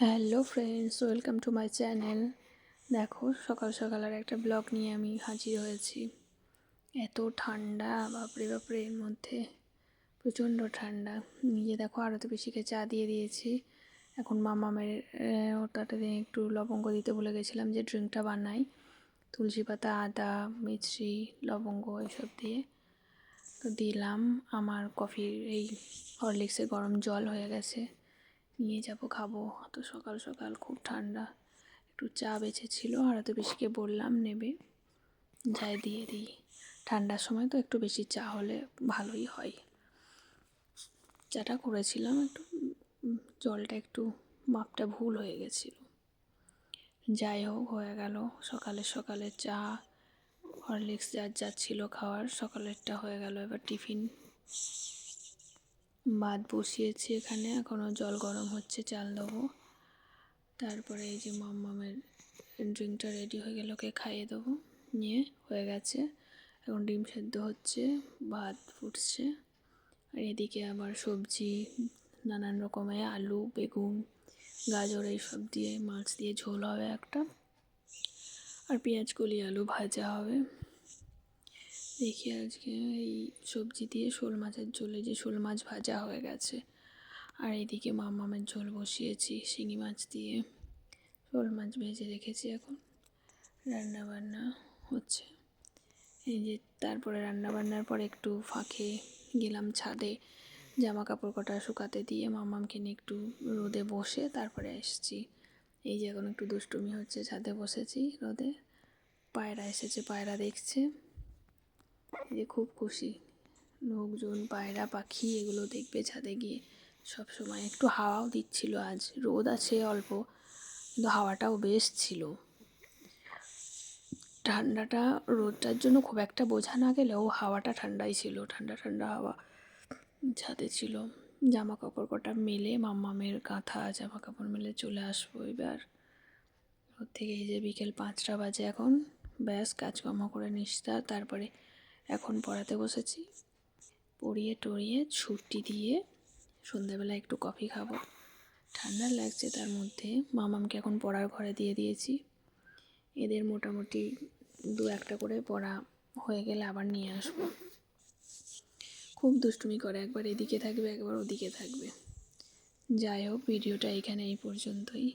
Hello friends, welcome to my channel. দেখো, সকাল সকাল আর একটা ব্লগ নিয়ে আমি হাজির হয়েছি। এত ঠান্ডা, বাপরে বাপরে, এর মধ্যে প্রচণ্ড ঠান্ডা। নিজে দেখো, আরও তো বেশিকে চা দিয়ে দিয়েছি। এখন মামামের ওটাতে একটু লবঙ্গ দিতে ভুলে গেছিলাম, যে ড্রিঙ্কটা বানাই তুলসী পাতা, আদা, মিছরি, লবঙ্গ এইসব দিয়ে। তো দিলাম। আমার কফির এই হরলিক্সের গরম জল হয়ে গেছে, নিয়ে যাব, খাবো। তো সকাল সকাল খুব ঠান্ডা, একটু চা বেঁচেছিল, আর তো বেশিকে বললাম নেবে, যাই দিয়ে দিই। ঠান্ডার সময় তো একটু বেশি চা হলে ভালোই হয়। চাটা করেছিলাম, একটু জলটা একটু মাপটা ভুল হয়ে গেছিল। যাই হোক, হয়ে গেল। সকালে সকালে চা, হরলিক্স যার যা ছিল খাওয়ার, সকালেরটা হয়ে গেল। এবার টিফিন ভাত বসিয়েছি এখানে, এখনও জল গরম হচ্ছে, চাল দেবো। তারপরে এই যে মাম্মামের ড্রিঙ্কটা রেডি হয়ে গেল, ওকে খাইয়ে দেবো। নিয়ে হয়ে গেছে, এখন ডিম সেদ্ধ হচ্ছে, ভাত ফুটছে। আর এদিকে আবার সবজি, নানান রকমের আলু, বেগুন, গাজর এইসব দিয়ে মাছ দিয়ে ঝোল হবে একটা, আর পেঁয়াজ কলি আলু ভাজা হবে। দেখি আজকে এই সবজি দিয়ে শোল মাছের ঝোলে, যে শোল মাছ ভাজা হয়ে গেছে। আর এইদিকে মাম্মামের ঝোল বসিয়েছি শিঙি মাছ দিয়ে, শোল মাছ ভেজে রেখেছি, এখন রান্না বান্না হচ্ছে। এই যে তারপরে রান্নাবান্নার পর একটু ফাঁকে গেলাম ছাদে, জামা কাপড় কটা শুকাতে দিয়ে মামামকে নিয়ে একটু রোদে বসে তারপরে এসেছি। এই যে এখন একটু দুষ্টুমি হচ্ছে, ছাদে বসেছি রোদে। পায়রা এসেছে, পায়রা দেখছে, এই যে খুব খুশি। লোকজন, পায়রা, পাখি এগুলো দেখবে ছাদে গিয়ে। সব সময় একটু হাওয়াও দিচ্ছিল, আজ রোদ আছে অল্প, কিন্তু হাওয়াটাও বেশ ছিল। ঠান্ডাটা রোদটার জন্য খুব একটা বোঝা না গেলেও হাওয়াটা ঠান্ডাই ছিল, ঠান্ডা ঠান্ডা হাওয়া ছাদে ছিল। জামা কাপড় কটা মেলে, মাম্মামের কাঁথা জামা কাপড় মেলে চলে আসবো এবার। ওর থেকে এই যে বিকেল 5টা বাজে এখন, ব্যাস কাজকর্ম করে নিস্তার। তারপরে এখন পড়াতে বসেছি, পড়িয়ে টড়িয়ে ছুটি দিয়ে সন্ধ্যাবেলা একটু কফি খাবো। ঠান্ডা লাগছে, তার মধ্যে মামামকে এখন পড়ার ঘরে দিয়ে দিয়েছি। এদের মোটামুটি 2-1টা করে পড়া হয়ে গেলে আবার নিয়ে আসবো। খুব দুষ্টুমি করে, একবার এদিকে থাকবে, একবার ওদিকে থাকবে। যাই হোক, ভিডিওটা এখানে এই পর্যন্তই।